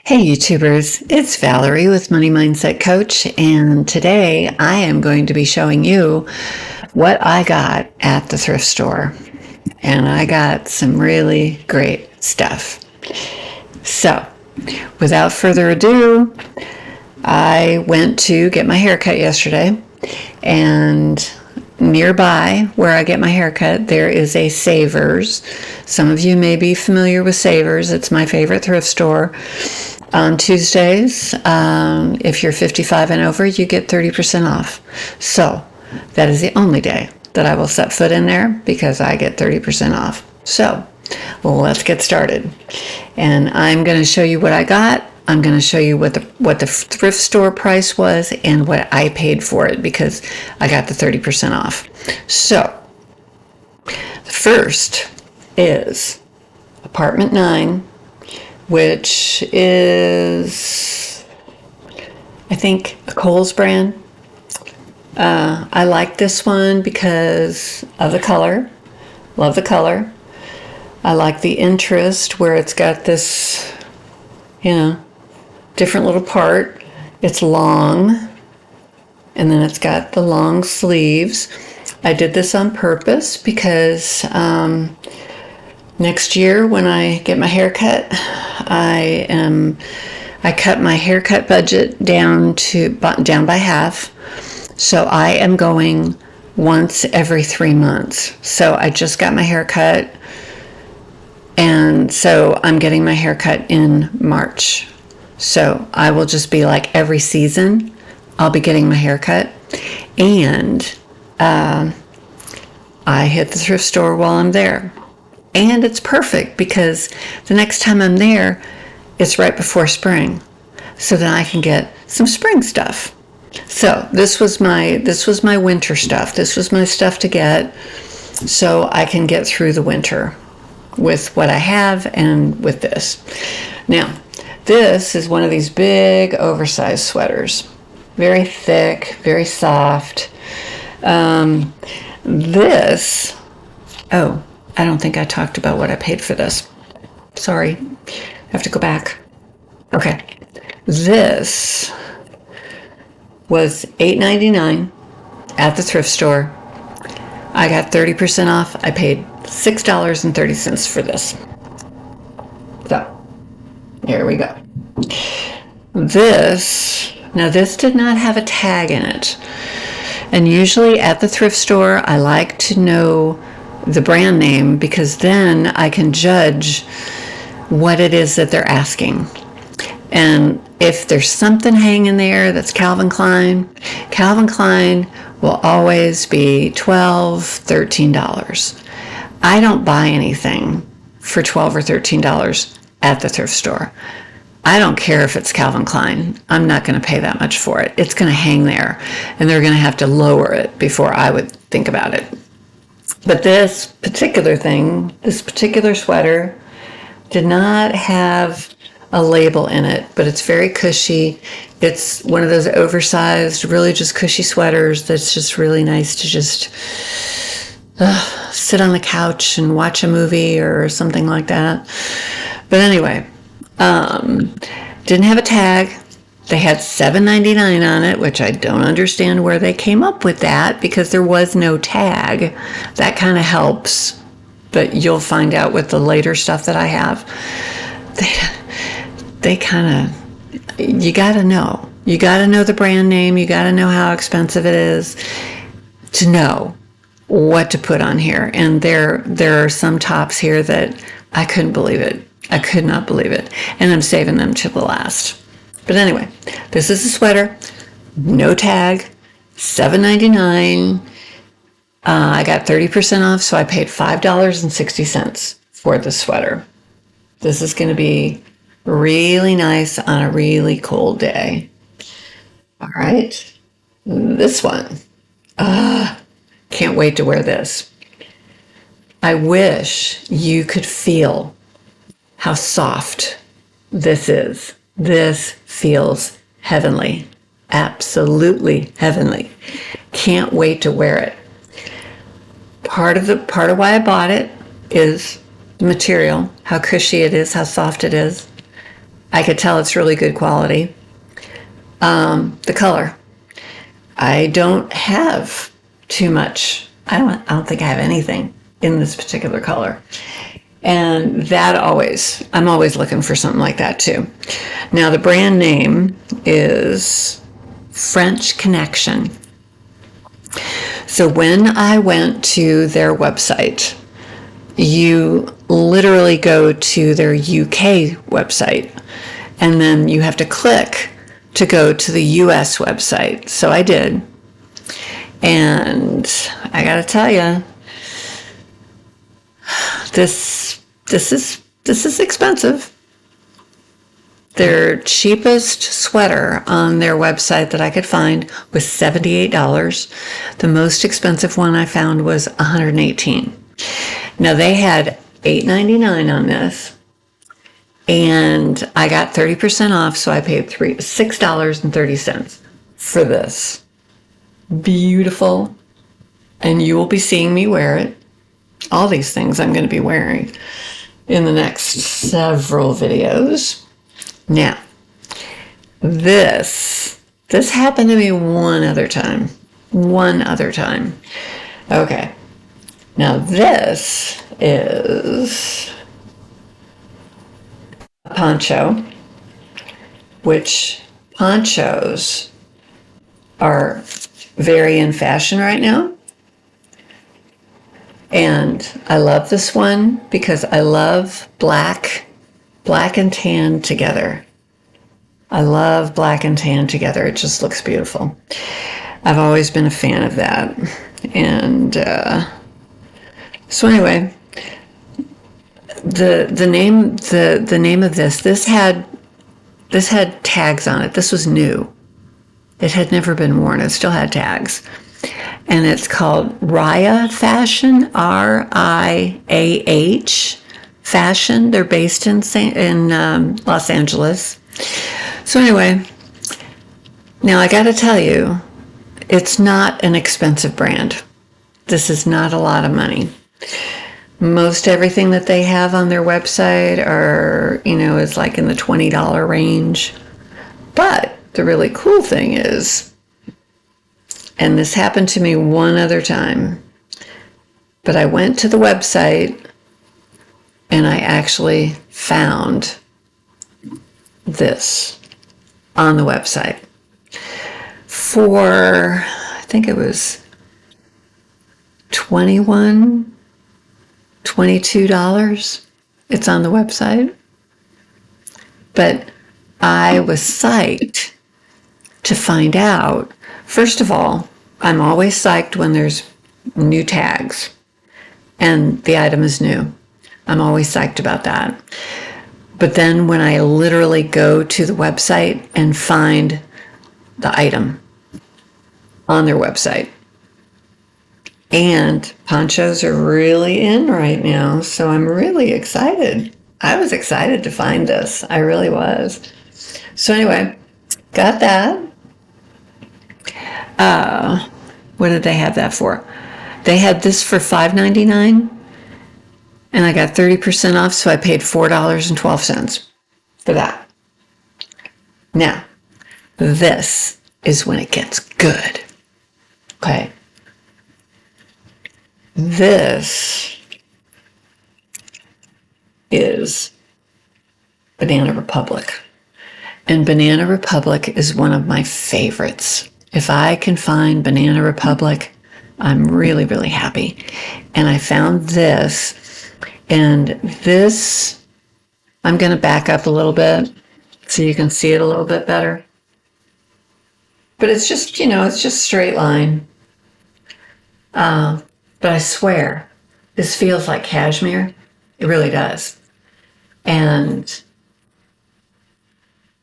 Hey YouTubers, it's Valerie with Money Mindset Coach, and today I am going to be showing you what I got at the thrift store. And I got some really great stuff. So, without further ado, I went to get my hair cut yesterday, and nearby where I get my haircut, there is a Savers. Some of you may be familiar with Savers. It's my favorite thrift store. On Tuesdays, if you're 55 and over, you get 30% off. So that is the only day that I will set foot in there because I get 30% off. So let's get started. And I'm going to show you what I got. I'm going to show you what the thrift store price was and what I paid for it because I got the 30% off. So the first is apartment 9, which is, I think, a Kohl's brand. I like this one because of the color. Love the color. I like the interest where it's got this, different little part. It's long, and then it's got the long sleeves. I did this on purpose because next year when I get my hair cut, I cut my haircut budget down by half. So I am going once every 3 months. So I just got my hair cut, and so I'm getting my hair cut in March. So I will just be like every season, I'll be getting my hair cut. And I hit the thrift store while I'm there. And it's perfect because the next time I'm there, it's right before spring. So then I can get some spring stuff. So this was my winter stuff. This was my stuff to get so I can get through the winter with what I have and with this. Now, this is one of these big oversized sweaters. Very thick, very soft. I don't think I talked about what I paid for this. Sorry. I have to go back. Okay. This was $8.99 at the thrift store. I got 30% off. I paid $6.30 for this. So, here we go. This did not have a tag in it. And usually at the thrift store, I like to know the brand name because then I can judge what it is that they're asking. And if there's something hanging there that's Calvin Klein will always be $12, $13. I don't buy anything for $12 or $13 at the thrift store. I don't care if it's Calvin Klein. I'm not going to pay that much for it. It's going to hang there, and they're going to have to lower it before I would think about it. But this particular sweater did not have a label in it, but it's very cushy. It's one of those oversized, really just cushy sweaters that's just really nice to just sit on the couch and watch a movie or something like that. But anyway, didn't have a tag. They had $7.99 on it, which I don't understand where they came up with that because there was no tag. That kind of helps, but you'll find out with the later stuff that I have. They kind of, you got to know. You got to know the brand name. You got to know how expensive it is to know what to put on here. And there are some tops here that I couldn't believe it. I could not believe it. And I'm saving them to the last. But anyway, this is a sweater, no tag, $7.99. I got 30% off, so I paid $5.60 for the sweater. This is going to be really nice on a really cold day. All right, this one. Can't wait to wear this. I wish you could feel how soft this is. This feels heavenly, absolutely heavenly. Can't wait to wear it. Part of why I bought it is the material, how cushy it is, how soft it is. I could tell it's really good quality. The color. I don't have too much. I don't think I have anything in this particular color. And I'm always looking for something like that too. Now the brand name is French Connection. So when I went to their website, you literally go to their UK website, and then you have to click to go to the US website. So I did. And I gotta tell you, this is expensive. Their cheapest sweater on their website that I could find was $78. The most expensive one I found was $118. Now they had $8.99 on this, and I got 30% off, so I paid $6.30 for this. Beautiful. And you will be seeing me wear it. All these things I'm going to be wearing in the next several videos. Now, this happened to me one other time. Okay. Now this is a poncho, which ponchos are very in fashion right now. And I love this one because I love black and tan together. I love black and tan together. It just looks beautiful. I've always been a fan of that. And so anyway, the name of this had tags on it. This was new. It had never been worn. It still had tags. And it's called Raya Fashion, RIAH Fashion. They're based in Los Angeles. So anyway, now I got to tell you, it's not an expensive brand. This is not a lot of money. Most everything that they have on their website is like in the $20 range. But the really cool thing is, and this happened to me one other time, but I went to the website and I actually found this on the website for, I think it was $22. It's on the website. But I was psyched to find out. First of all, I'm always psyched when there's new tags and the item is new. I'm always psyched about that. But then when I literally go to the website and find the item on their website, and ponchos are really in right now, so I'm really excited. I was excited to find this. I really was. So anyway, got that. What did they have that for? They had this for $5.99, and I got 30% off, so I paid $4.12 for that. Now, this is when it gets good. Okay. This is Banana Republic. And Banana Republic is one of my favorites. If I can find Banana Republic, I'm really, really happy. And I found this, and this, I'm going to back up a little bit so you can see it a little bit better. But it's just, it's just straight line. But I swear, this feels like cashmere. It really does. And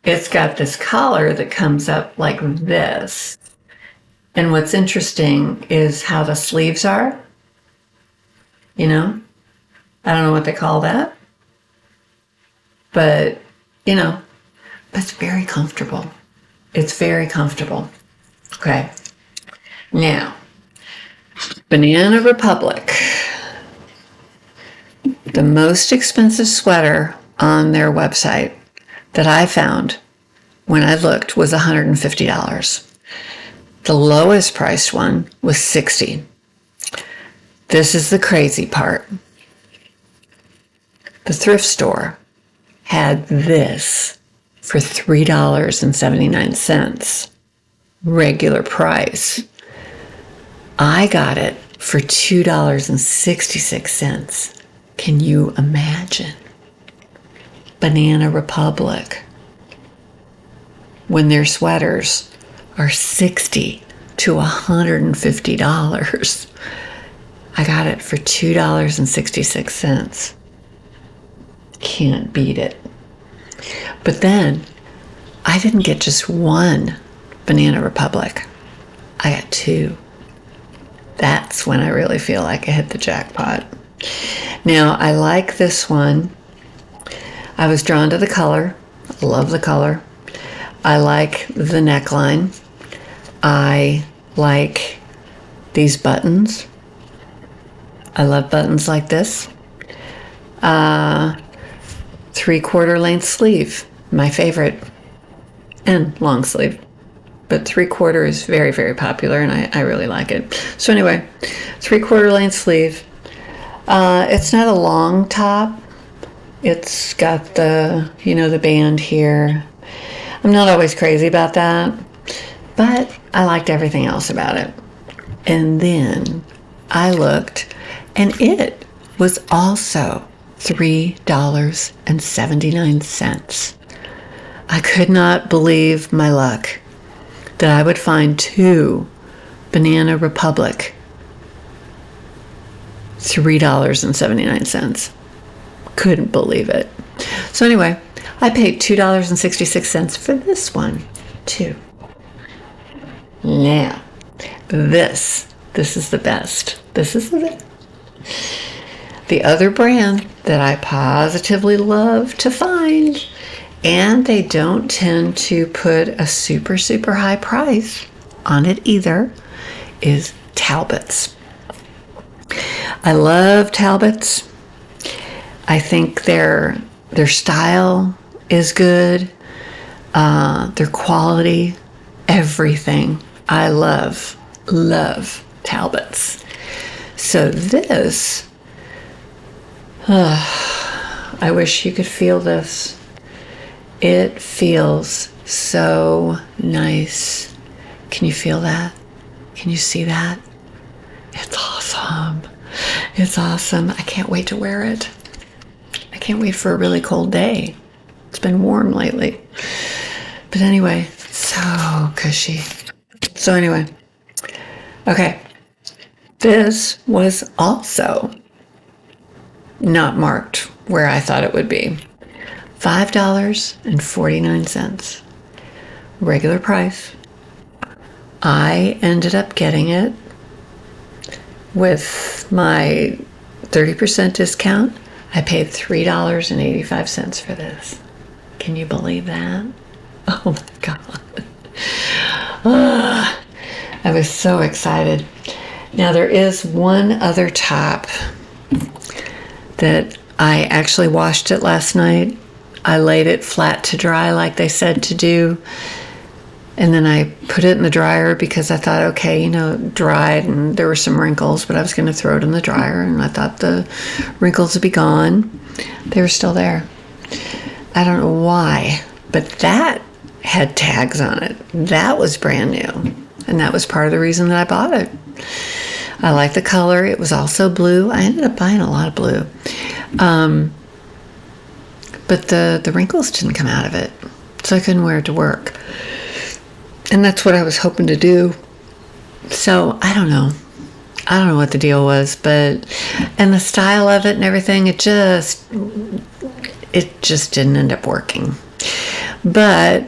it's got this collar that comes up like this. And what's interesting is how the sleeves are. I don't know what they call that. But, it's very comfortable. It's very comfortable. Okay. Now, Banana Republic, the most expensive sweater on their website that I found when I looked was $150. The lowest priced one was $60. This is the crazy part. The thrift store had this for $3.79, regular price. I got it for $2.66. Can you imagine? Banana Republic, when their sweaters are $60 to $150. I got it for $2.66. Can't beat it. But then I didn't get just one Banana Republic. I got two. That's when I really feel like I hit the jackpot. Now, I like this one. I was drawn to the color. I love the color. I like the neckline. I like these buttons. I love buttons like this. 3/4 length sleeve, my favorite, and long sleeve. But 3/4 is very, very popular, and I really like it. So anyway, 3/4 length sleeve. It's not a long top. It's got the, the band here. I'm not always crazy about that, but I liked everything else about it. And then I looked, and it was also $3.79. I could not believe my luck that I would find two Banana Republic $3.79. Couldn't believe it. So anyway, I paid $2.66 for this one too. Now, this is the best. This is the best. The other brand that I positively love to find, and they don't tend to put a super, super high price on it either, is Talbot's. I love Talbot's. I think their style is good. Their quality, everything. I love Talbot's. So this, I wish you could feel this. It feels so nice. Can you feel that? Can you see that? It's awesome. It's awesome. I can't wait to wear it. I can't wait for a really cold day. It's been warm lately. But anyway, so cushy. So anyway, okay. This was also not marked where I thought it would be. $5.49. Regular price. I ended up getting it with my 30% discount. I paid $3.85 for this. Can you believe that? Oh my God. I was so excited. Now there is one other top that I actually washed it last night. I laid it flat to dry like they said to do. And then I put it in the dryer because I thought, okay, dried and there were some wrinkles, but I was going to throw it in the dryer and I thought the wrinkles would be gone. They were still there. I don't know why, but that had tags on it. That was brand new. And that was part of the reason that I bought it. I like the color. It was also blue. I ended up buying a lot of blue. But the wrinkles didn't come out of it. So I couldn't wear it to work. And that's what I was hoping to do. So I don't know. I don't know what the deal was, and the style of it and everything, it just didn't end up working. But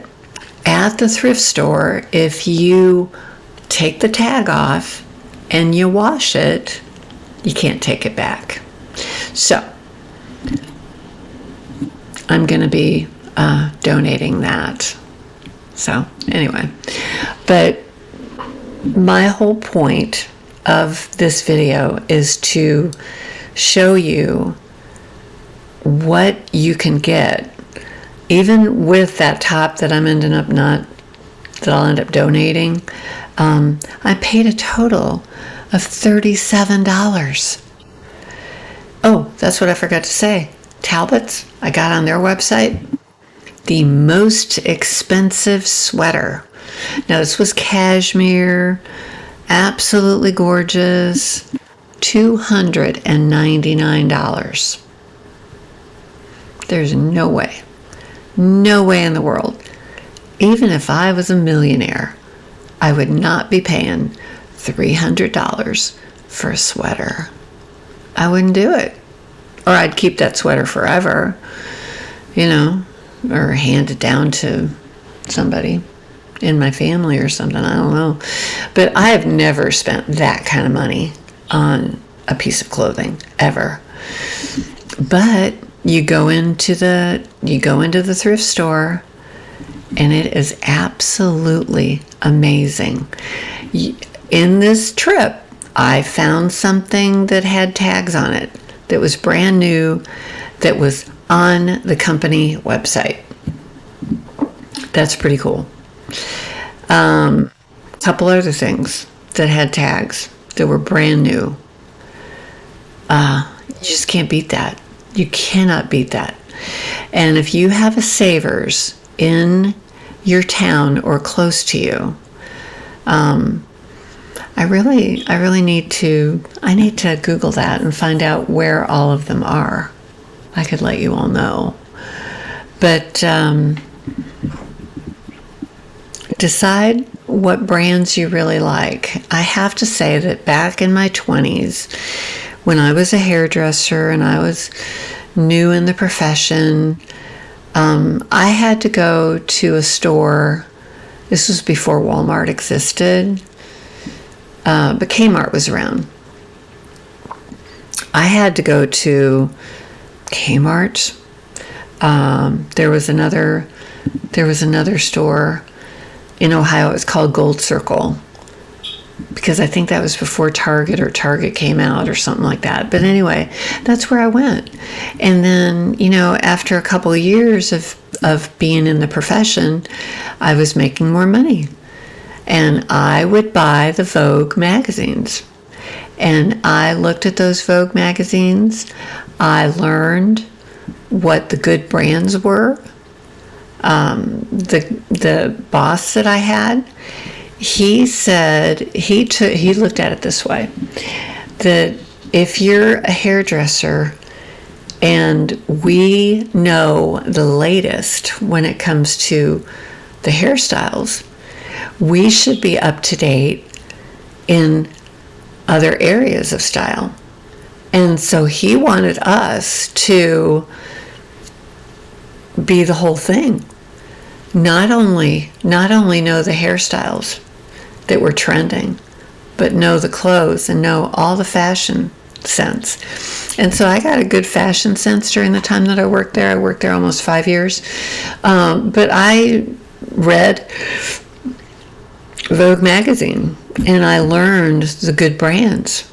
at the thrift store, if you take the tag off and you wash it, you can't take it back. So I'm going to be donating that. So anyway, but my whole point of this video is to show you what you can get even with that top that I'll end up donating, I paid a total of $37. Oh, that's what I forgot to say. Talbots, I got on their website the most expensive sweater. Now, this was cashmere, absolutely gorgeous, $299. There's no way in the world, even if I was a millionaire, I would not be paying $300 for a sweater. I wouldn't do it. Or I'd keep that sweater forever, or hand it down to somebody in my family or something. I don't know. But I have never spent that kind of money on a piece of clothing, ever. But you go into the thrift store, and it is absolutely amazing. In this trip, I found something that had tags on it that was brand new, that was on the company website. That's pretty cool. Couple other things that had tags that were brand new. You just can't beat that. You cannot beat that. And if you have a Savers in your town or close to you, I really need to Google that and find out where all of them are. I could let you all know. But decide what brands you really like. I have to say that back in my 20s, when I was a hairdresser and I was new in the profession, I had to go to a store. This was before Walmart existed, but Kmart was around. I had to go to Kmart. There was another store in Ohio. It was called Gold Circle, because I think that was before Target, or Target came out or something like that. But anyway, that's where I went. And then, after a couple of years of being in the profession, I was making more money. And I would buy the Vogue magazines. And I looked at those Vogue magazines. I learned what the good brands were. The boss that I had, he said, he looked at it this way, that if you're a hairdresser and we know the latest when it comes to the hairstyles, we should be up to date in other areas of style. And so he wanted us to be the whole thing. Not only know the hairstyles that were trending, but know the clothes and know all the fashion sense. And so I got a good fashion sense during the time that I worked there. I worked there almost 5 years. But I read Vogue magazine, and I learned the good brands.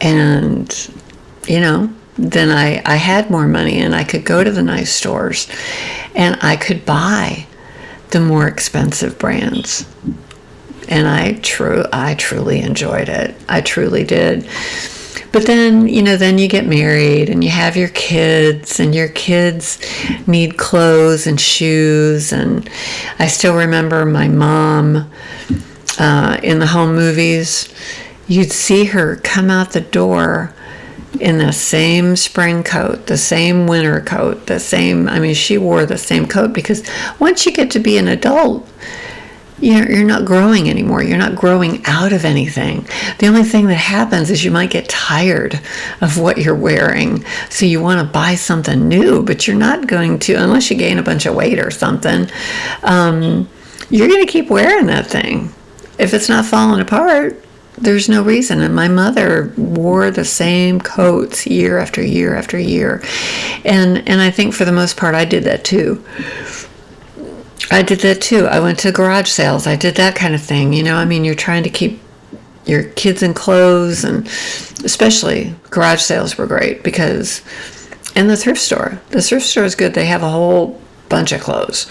And, then I had more money, and I could go to the nice stores, and I could buy the more expensive brands. And I truly enjoyed it. I truly did. But then, then you get married and you have your kids, and your kids need clothes and shoes. And I still remember my mom in the home movies. You'd see her come out the door in the same spring coat, the same winter coat, she wore the same coat, because once you get to be an adult, you're not growing anymore. You're not growing out of anything. The only thing that happens is you might get tired of what you're wearing, so you want to buy something new, but you're not going to, unless you gain a bunch of weight or something. You're going to keep wearing that thing. If it's not falling apart, there's no reason. And my mother wore the same coats year after year after year. And I think for the most part, I did that too. I went to garage sales. I did that kind of thing. You're trying to keep your kids in clothes, and especially garage sales were great because, and the thrift store is good. They have a whole bunch of clothes.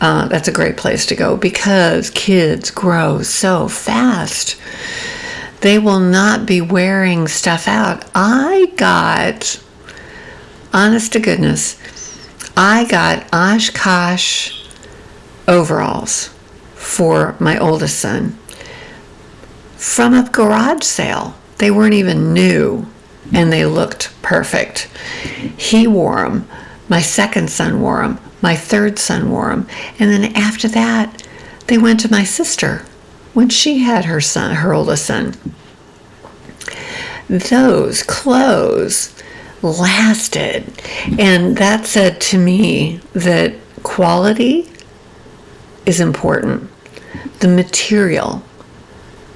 That's a great place to go because kids grow so fast. They will not be wearing stuff out. Honest to goodness, I got Oshkosh overalls for my oldest son from a garage sale. They weren't even new, and they looked perfect. He wore them. My second son wore them. My third son wore them. And then after that, they went to my sister when she had her oldest son. Those clothes lasted. And that said to me that quality is important. The material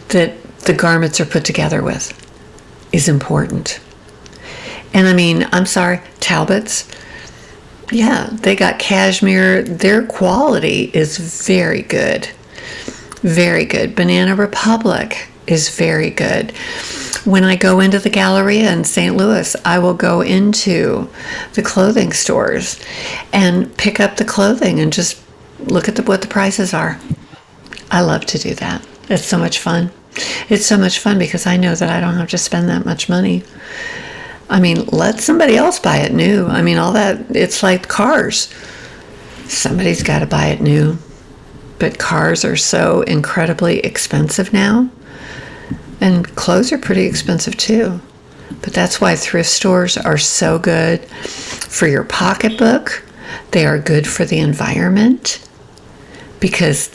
that the garments are put together with is important. And I mean, I'm sorry, Talbot's, yeah, they got cashmere. Their quality is very good. Very good. Banana Republic is very good. When I go into the Galleria in St. Louis, I will go into the clothing stores and pick up the clothing and just look at what the prices are. I love to do that. It's so much fun. It's so much fun because I know that I don't have to spend that much money. I mean, let somebody else buy it new. I mean, all that, it's like cars. Somebody's got to buy it new. But cars are so incredibly expensive now. And clothes are pretty expensive too. But that's why thrift stores are so good for your pocketbook. They are good for the environment because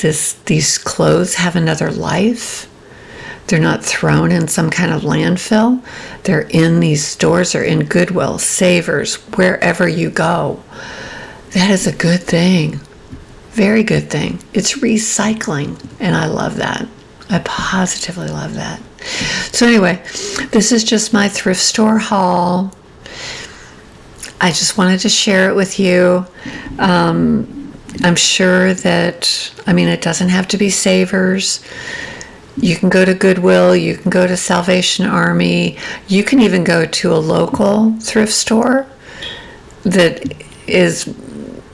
these clothes have another life. They're not thrown in some kind of landfill. They're in these stores or in Goodwill, Savers, wherever you go. That is a good thing. Very good thing. It's recycling, and I love that. I positively love that. So anyway, this is just my thrift store haul. I just wanted to share it with you. I'm sure that, I mean, it doesn't have to be Savers. You can go to Goodwill. You can go to Salvation Army. You can even go to a local thrift store that is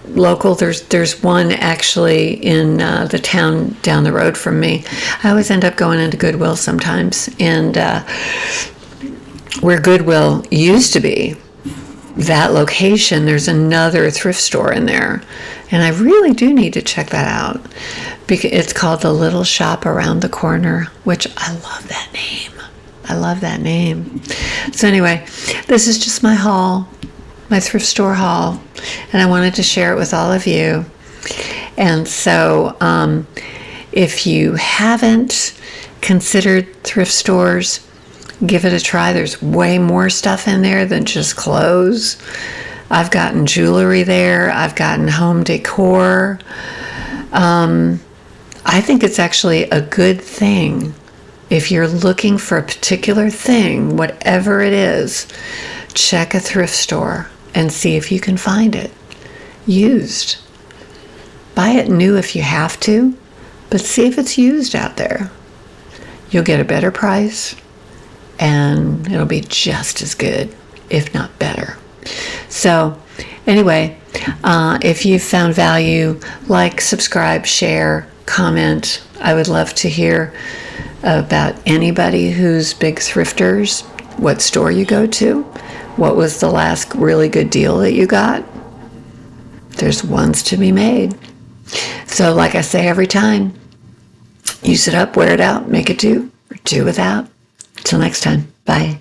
local. There's one actually in the town down the road from me. I always end up going into Goodwill sometimes. And where Goodwill used to be, that location, there's another thrift store in there. And I really do need to check that out. Because it's called The Little Shop Around the Corner, which I love that name. I love that name. So anyway, this is just my haul, my thrift store haul, and I wanted to share it with all of you. And so if you haven't considered thrift stores, give it a try. There's way more stuff in there than just clothes. I've gotten jewelry there. I've gotten home decor. I think it's actually a good thing if you're looking for a particular thing, whatever it is, check a thrift store and see if you can find it used. Buy it new if you have to, but see if it's used out there. You'll get a better price and it'll be just as good, if not better. So anyway, if you found value, like, subscribe, share, comment. I would love to hear about anybody who's big thrifters, what store you go to, what was the last really good deal that you got. There's ones to be made. So like I say every time, use it up, wear it out, make it do, or do without. Till next time, bye.